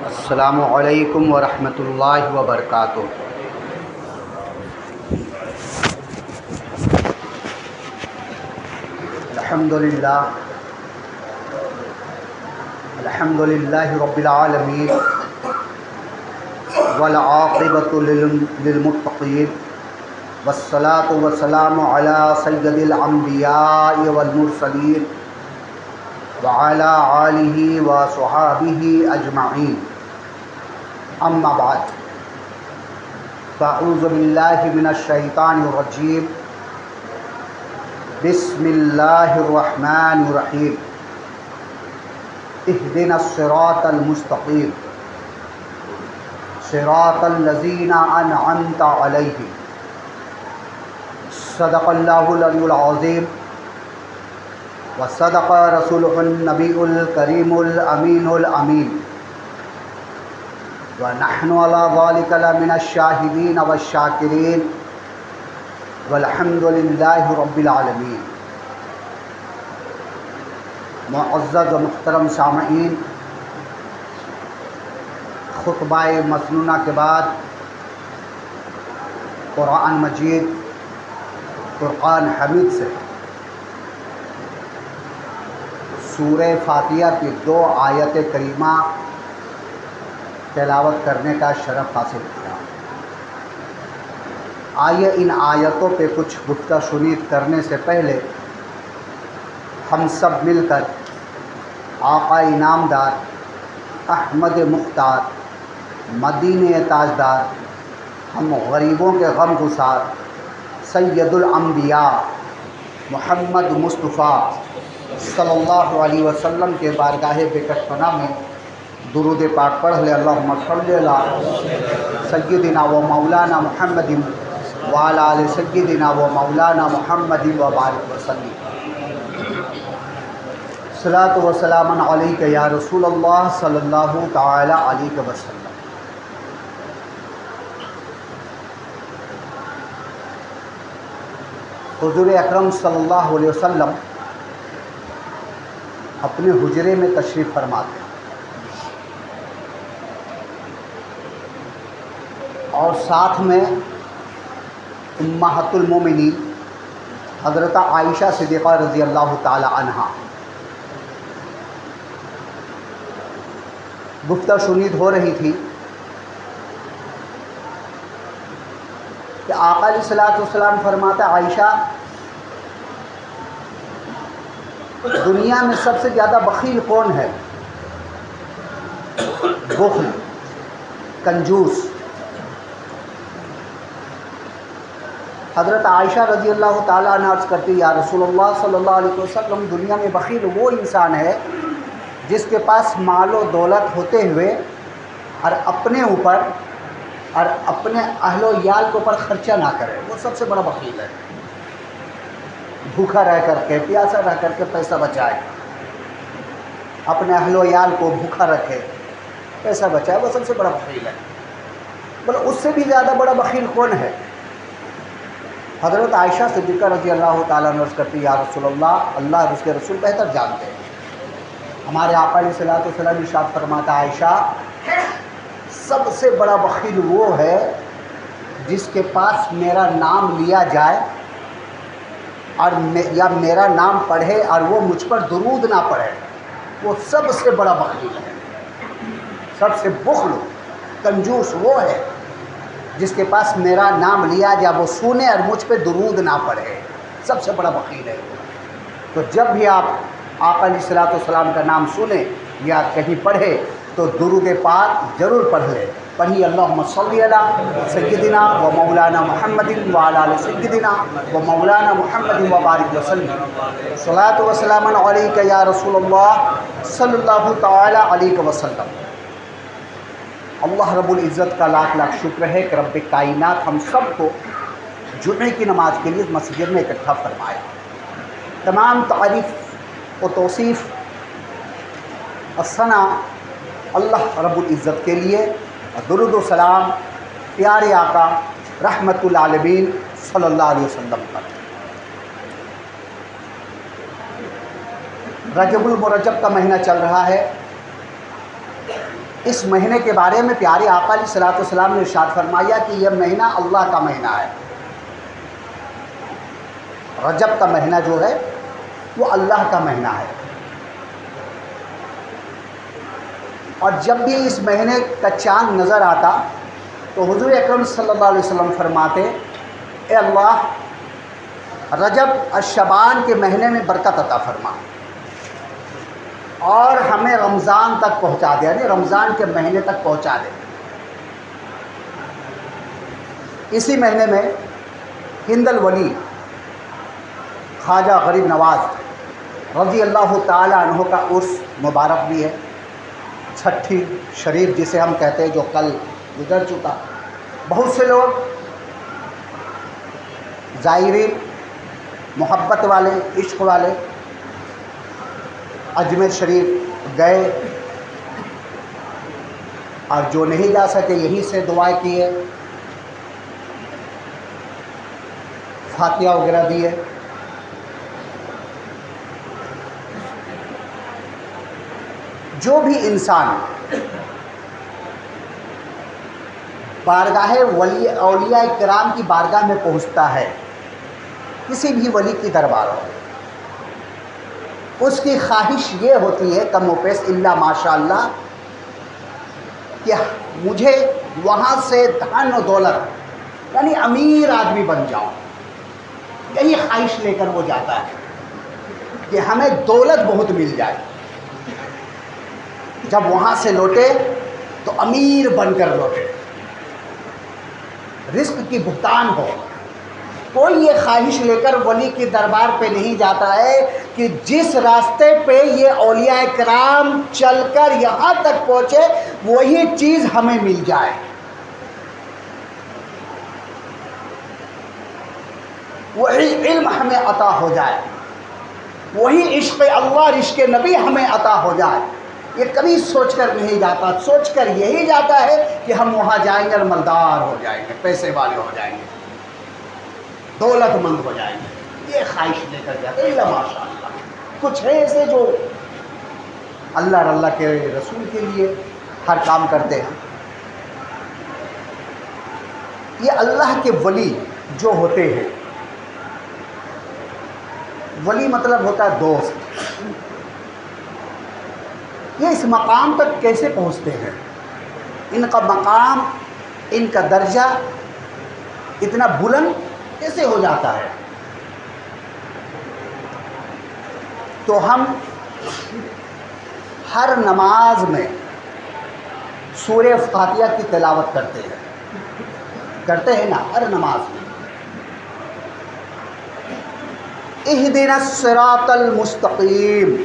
السلام علیکم ورحمۃ اللہ وبرکاتہ۔ الحمد للہ رب العالمین والعاقبۃ للمتقین والصلاة والسلام علی سید الانبیاء والمرسلین وعلی آلہ وصحابہ اجمعین، اما بعد، فاعوذ باللہ من الشیطان الرجیم، بسم اللہ الرحمن الرحیم، اہدنا الصراط المستقیم صراط الذین انعمت علیہم، صدق اللہ العلی العظیم وصدق رسولہ النبی الکریم الامین الامین، ونحن علی ذلک لمن الشاہدین والشاکرین، والحمد للہ رب العالمین۔ معزز و محترم سامعین، خطبہ مسنونہ کے بعد قرآن مجید فرقان حمید سے سورہ فاتحہ کی 2 آیت کریمہ تلاوت کرنے کا شرف حاصل کیا۔ آئیے ان آیتوں پہ کچھ گفتہ شنید کرنے سے پہلے ہم سب مل کر آقا انعامدار احمد مختار مدینہ تاجدار ہم غریبوں کے غم گسار سید الانبیاء محمد مصطفیٰ صلی اللہ علیہ وسلم کے بارگاہ بکش پناہ میں درود پاک پڑھ لے۔ اللہم صلی علی سیدنا و مولانا محمد وعلی آل سیدنا و مولانا محمد وبارک وسلم۔ صلاۃ و سلام علیک یا رسول اللہ صلی اللہ تعالی علیہ وسلم۔ حضور اکرم صلی اللہ علیہ وسلم اپنے حجرے میں تشریف فرماتے ہیں اور ساتھ میں امہات المومنین حضرت عائشہ صدیقہ رضی اللہ تعالی عنہا۔ گفتہ شنید ہو رہی تھی کہ آقا علیہ الصلوۃ والسلام فرماتا عائشہ، دنیا میں سب سے زیادہ بخیل کون ہے؟ بخل، کنجوس۔ حضرت عائشہ رضی اللہ تعالیٰ عنہ عرض کرتی، یا رسول اللہ صلی اللہ علیہ وسلم، دنیا میں بخیل وہ انسان ہے جس کے پاس مال و دولت ہوتے ہوئے اور اپنے اوپر اور اپنے اہل و عیال کے اوپر خرچہ نہ کرے، وہ سب سے بڑا بخیل ہے۔ بھوکا رہ کر کے، پیاسا رہ کر کے پیسہ بچائے، اپنے اہل و عیال کو بھوکا رکھے، پیسہ بچائے، وہ سب سے بڑا بخیل ہے۔ بولے اس سے بھی زیادہ بڑا بخیل کون ہے؟ حضرت عائشہ صدیقہ رضی اللہ تعالیٰ عنہ عرض کرتی، یا رسول اللہ، اللہ اور اس کے رسول بہتر جانتے ہیں۔ ہمارے آقا علیہ الصلوۃ والسلام ارشاد فرماتا، عائشہ، سب سے بڑا بخیل وہ ہے جس کے پاس میرا نام لیا جائے اور یا میرا نام پڑھے اور وہ مجھ پر درود نہ پڑھے، وہ سب سے بڑا بخیل ہے۔ سب سے بخل، کنجوس وہ ہے جس کے پاس میرا نام لیا جائے، وہ سنے اور مجھ پہ درود نہ پڑھے، سب سے بڑا بخیل ہے۔ تو جب بھی آپ آقا علیہ الصلوۃ والسلام کا نام سنیں یا کہیں پڑھے تو درود پاک ضرور پڑھ لیں۔ پڑھی اللہم صلی علی سیدنا و مولانا محمد وعلی آل سیدنا و مولانا محمد وبارک وسلم۔ صلاۃ و سلام علیک یا رسول اللہ صلی اللہ تعالی علیہ وسلم۔ اللہ رب العزت کا لاکھ لاکھ شکر ہے کہ رب کائنات ہم سب کو جمعے کی نماز کے لیے مسجد میں اکٹھا فرمائے۔ تمام تعریف و توصیف اور ثنا اللہ رب العزت کے لیے، درود و سلام پیارے آقا رحمت العالمین صلی اللہ علیہ وسلم پر۔ رجب المرجب کا مہینہ چل رہا ہے۔ اس مہینے کے بارے میں پیارے آقا علیہ الصلوۃ والسلام نے ارشاد فرمایا کہ یہ مہینہ اللہ کا مہینہ ہے. رجب کا مہینہ جو ہے وہ اللہ کا مہینہ ہے. اور جب بھی اس مہینے کا چاند نظر آتا تو حضور اکرم صلی اللہ علیہ وسلم فرماتے، اے اللہ رجب اور شعبان کے مہینے میں برکت عطا فرما اور ہمیں رمضان تک پہنچا دے، یعنی رمضان کے مہینے تک پہنچا دے. اسی مہینے میں ہند الولی خواجہ غریب نواز رضی اللہ تعالی عنہ کا عرس مبارک بھی ہے، چھٹی شریف جسے ہم کہتے ہیں، جو کل گزر چکا. بہت سے لوگ زائرین، محبت والے، عشق والے اجمیر شریف گئے، اور جو نہیں جا سکے یہیں سے دعائیں کیے، فاتحہ وغیرہ دیے. جو بھی انسان بارگاہ ولی اولیاء کرام کی بارگاہ میں پہنچتا ہے، کسی بھی ولی کی دربار ہو، اس کی خواہش یہ ہوتی ہے کم و بیش الا ماشاء اللہ کہ مجھے وہاں سے دھن و دولت، یعنی امیر آدمی بن جاؤں. یہی خواہش لے کر وہ جاتا ہے کہ ہمیں دولت بہت مل جائے. جب وہاں سے لوٹے تو امیر بن کر لوٹے، رزق کی بہتان ہو. کوئی یہ خواہش لے کر ولی کے دربار پہ نہیں جاتا ہے کہ جس راستے پہ یہ اولیاء کرام چل کر یہاں تک پہنچے وہی چیز ہمیں مل جائے. وہی علم ہمیں عطا ہو جائے، وہی عشق اللہ عشق نبی ہمیں عطا ہو جائے. یہ کبھی سوچ کر نہیں جاتا، سوچ کر یہی جاتا ہے کہ ہم وہاں جائیں گے اور مالدار ہو جائیں گے، پیسے والے ہو جائیں گے، دولت مند ہو جائیں گے. یہ خواہش لے کر جاتے ہیں. اللہ ماشاء اللہ کچھ ہے ایسے جو اللہ اور اللہ کے رسول کے لیے ہر کام کرتے ہیں. یہ اللہ کے ولی جو ہوتے ہیں، ولی مطلب ہوتا ہے دوست. یہ اس مقام تک کیسے پہنچتے ہیں؟ ان کا مقام، ان کا درجہ اتنا بلند کیسے ہو جاتا ہے؟ تو ہم ہر نماز میں سورہ فاتحہ کی تلاوت کرتے ہیں نا، ہر نماز میں. اہدنا الصراط المستقیم،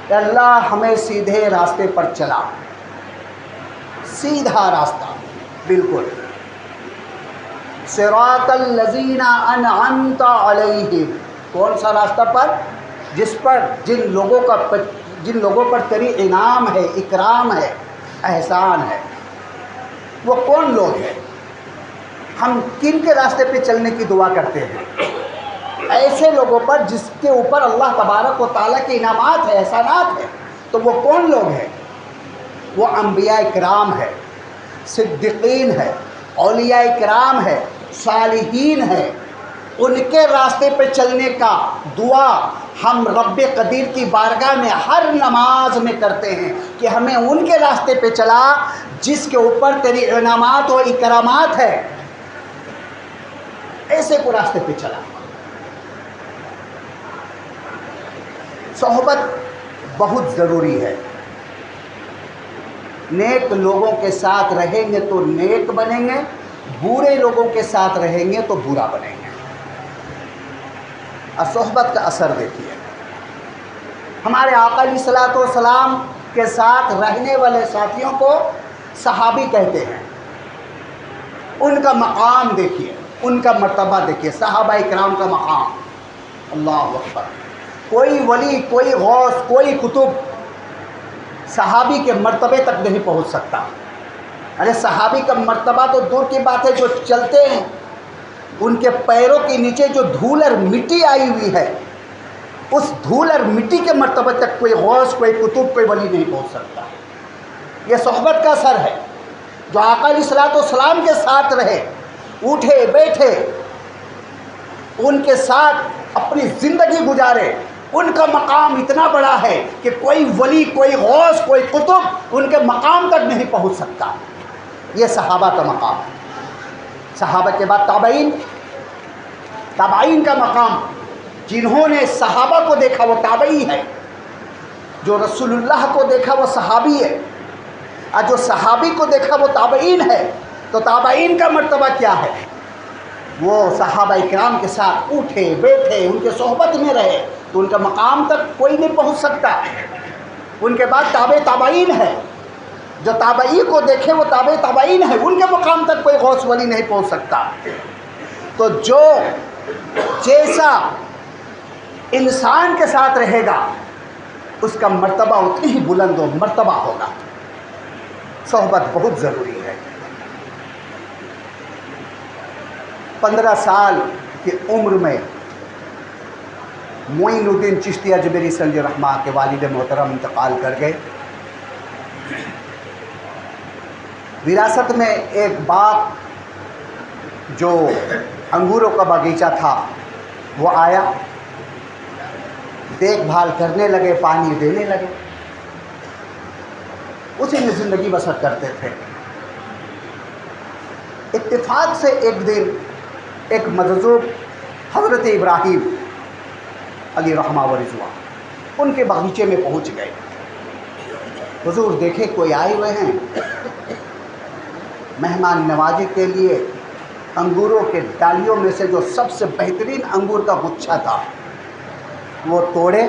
کہ اللہ ہمیں سیدھے راستے پر چلا، سیدھا راستہ بالکل. صراط الذین انعمت علیہم، کون سا راستہ پر؟ جن لوگوں پر تیری انعام ہے، اکرام ہے، احسان ہے. وہ کون لوگ ہیں؟ ہم کن کے راستے پہ چلنے کی دعا کرتے ہیں؟ ایسے لوگوں پر جس کے اوپر اللہ تبارک و تعالیٰ کے انعامات ہیں، احسانات ہیں. تو وہ کون لوگ ہیں؟ وہ انبیاء کرام ہے، صدیقین ہے، اولیاء کرام ہے، صالحین ہے. ان کے راستے پہ چلنے کا دعا ہم رب قدیر کی بارگاہ میں ہر نماز میں کرتے ہیں کہ ہمیں ان کے راستے پہ چلا جس کے اوپر تیری انعامات و اکرامات ہے. ایسے کو راستے پہ چلا. صحبت بہت ضروری ہے. نیک لوگوں کے ساتھ رہیں گے تو نیک بنیں گے، برے لوگوں کے ساتھ رہیں گے تو برا بنیں گے. اور صحبت کا اثر دیکھیے، ہمارے آقا علیہ الصلوۃ والسلام کے ساتھ رہنے والے ساتھیوں کو صحابی کہتے ہیں. ان کا مقام دیکھیے، ان کا مرتبہ دیکھیے، صحابہ کرام کا مقام. اللہ اکبر. کوئی ولی، کوئی غوث، کوئی قطب صحابی کے مرتبے تک نہیں پہنچ سکتا. ارے صحابی کا مرتبہ تو دور کی بات ہے، جو چلتے ہیں ان کے پیروں کے نیچے جو دھول اور مٹی آئی ہوئی ہے، اس دھول اور مٹی کے مرتبے تک کوئی غوث، کوئی قطب، کوئی ولی نہیں پہنچ سکتا. یہ صحبت کا اثر ہے. جو آقا علیہ الصلوۃ والسلام کے ساتھ رہے، اٹھے بیٹھے ان کے ساتھ اپنی زندگی گزارے، ان کا مقام اتنا بڑا ہے کہ کوئی ولی، کوئی غوث، کوئی قطب ان کے مقام تک نہیں پہنچ سکتا. یہ صحابہ کا مقام ہے. صحابہ کے بعد تابعین، تابعین کا مقام. جنہوں نے صحابہ کو دیکھا وہ تابعی ہے، جو رسول اللہ کو دیکھا وہ صحابی ہے، اور جو صحابی کو دیکھا وہ تابعین ہے. تو تابعین کا مرتبہ کیا ہے؟ وہ صحابہ اکرام کے ساتھ اٹھے بیٹھے، ان کے صحبت میں رہے، تو ان کا مقام تک کوئی نہیں پہنچ سکتا. ان کے بعد تابعین ہے، جو تابعی کو دیکھے وہ تابعین ہے، ان کے مقام تک کوئی غوث ولی نہیں پہنچ سکتا. تو جو جیسا انسان کے ساتھ رہے گا اس کا مرتبہ اتنی ہی بلند و مرتبہ ہوگا. صحبت بہت ضروری ہے. 15 سال کی عمر میں معین الدین چشتی اجمیری سنجِ رحمہ کے والد محترم انتقال کر گئے. وراثت میں ایک باغ جو انگوروں کا باغیچہ تھا وہ آیا، دیکھ بھال کرنے لگے، پانی دینے لگے، اسی میں زندگی بسر کرتے تھے. اتفاق سے ایک دن ایک مجذوب حضرت ابراہیم علیہ رحمہ و رضوان ان کے باغیچے میں پہنچ گئے. حضور دیکھے کوئی آئے ہوئے ہیں، مہمان نوازی کے لیے انگوروں کے ڈالیوں میں سے جو سب سے بہترین انگور کا گچھا تھا وہ توڑے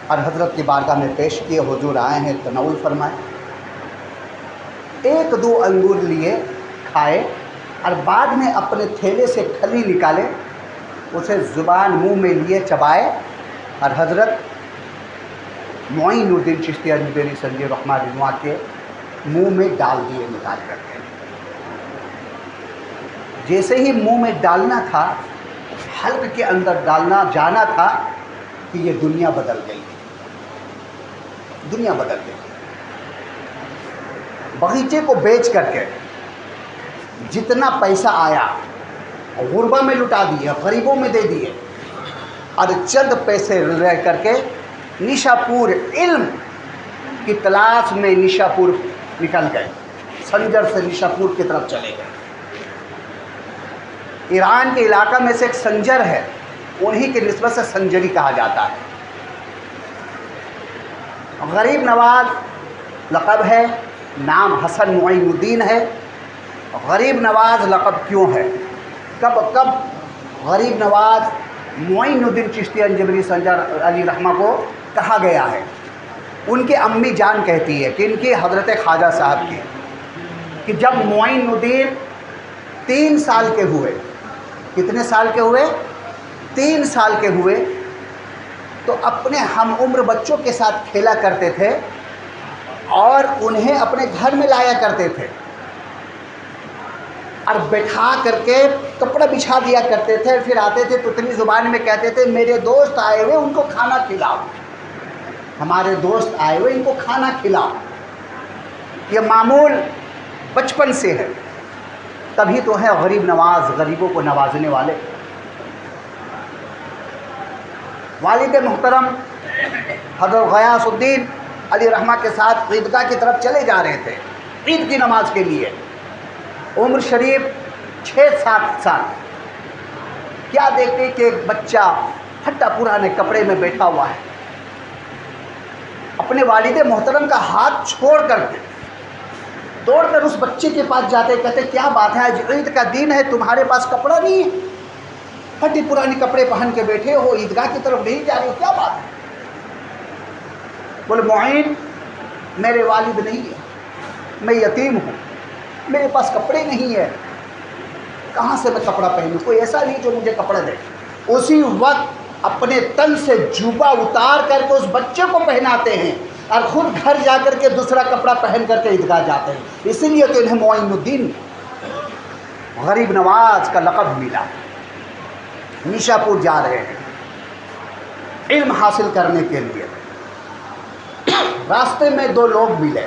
اور حضرت کی بارگاہ میں پیش کیے. حضور آئے ہیں، تناول فرمائے. 1-2 انگور لیے، کھائے، اور بعد میں اپنے تھیلے سے کھلی نکالے، اسے زبان منہ میں لیے، چبائے، اور حضرت معین الدین چشتی اجمیری سنجِ رحمہ رضوان کے منہ میں ڈال دیے نکال کر کے. جیسے ہی منہ میں ڈالنا تھا، حلق کے اندر ڈالنا جانا تھا کہ یہ دنیا بدل گئی. دنیا بدل گئی. باغیچے کو بیچ کر کے جتنا پیسہ آیا غربا میں لٹا دیے، غریبوں میں دے دیے، اور چند پیسے رہ کر کے نشاپور علم کی تلاش میں نشاپور نکل گئے. سنجر سے نشاپور کی طرف چلے گئے. ایران کے علاقہ میں سے ایک سنجر ہے، انہی کی نسبت سے سنجری کہا جاتا ہے. غریب نواز لقب ہے، نام حسن معین الدین ہے. غریب نواز لقب کیوں ہے؟ کب غریب نواز معین الدین چشتی اجمیری سنجر علی رحمہ کو کہا گیا ہے؟ ان کی امی جان کہتی ہے کہ ان کی حضرت خواجہ صاحب کی، کہ جب معین الدین 3 سال کے ہوئے، کتنے سال کے ہوئے؟ 3 سال کے ہوئے، تو اپنے ہم عمر بچوں کے ساتھ کھیلا کرتے تھے اور انہیں اپنے گھر میں لایا کرتے تھے اور بٹھا کر کے کپڑا بچھا دیا کرتے تھے. پھر آتے تھے تو اتنی زبان میں کہتے تھے میرے دوست آئے ہوئے ان کو کھانا کھلاؤ، ہمارے دوست آئے ہوئے ان کو کھانا کھلاؤ. یہ معمول بچپن سے ہے. تبھی تو ہے غریب نواز، غریبوں کو نوازنے والے. والد محترم حضرت غیاث الدین علی رحمہ کے ساتھ عیدگاہ کی طرف چلے جا رہے تھے عید کی نماز کے لیے. عمر شریف 6-7 سال. کیا دیکھتے کہ ایک بچہ پھٹا پرانے کپڑے میں بیٹھا ہوا ہے. اپنے والد محترم کا ہاتھ چھوڑ کر کے دوڑ کر اس بچے کے پاس جاتے، کہتے کیا بات ہے، آج عید کا دن ہے، تمہارے پاس کپڑا نہیں ہے، پھٹے پرانے کپڑے پہن کے بیٹھے ہو، عیدگاہ کی طرف نہیں جا رہے ہو، کیا بات ہے؟ بولے معین میرے والد نہیں ہے، میں یتیم ہوں، میرے پاس کپڑے نہیں ہے، کہاں سے میں کپڑا پہنوں، کوئی ایسا نہیں جو مجھے کپڑا دے. اسی وقت اپنے تن سے جوبہ اتار کر کے اس بچے کو پہناتے ہیں اور خود گھر جا کر کے دوسرا کپڑا پہن کر کے عیدگاہ جاتے ہیں. اسی لیے تو انہیں معین الدین غریب نواز کا لقب ملا. نشاپور جا رہے ہیں علم حاصل کرنے کے لیے. راستے میں 2 لوگ ملے.